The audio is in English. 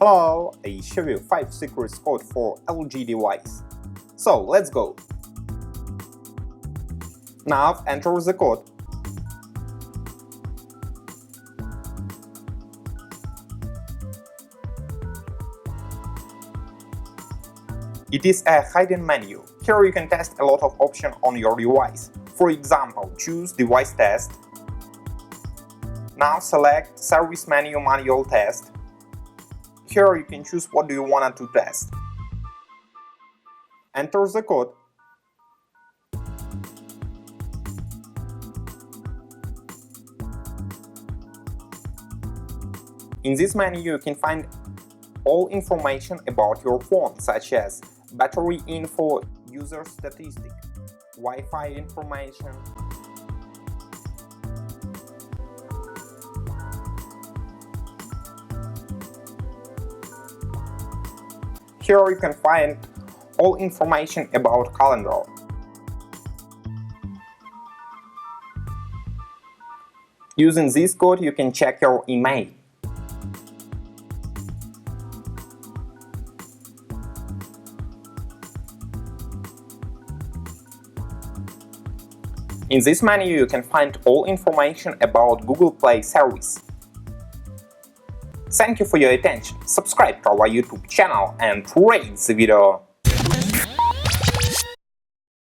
Hello, I show you 5 secrets code for LG device. So let's go. Now enter the code. It is a hidden menu. Here you can test a lot of options on your device. For example, choose device test. Now select service menu manual test. Here you can choose what do you want to test. Enter the code. In this menu you can find all information about your phone, such as battery info, user statistic, Wi-Fi information, here you can find all information about calendar. Using this code you can check your email. In this menu you can find all information about Google Play service. Thank you for your attention. Subscribe to our YouTube channel and rate the video.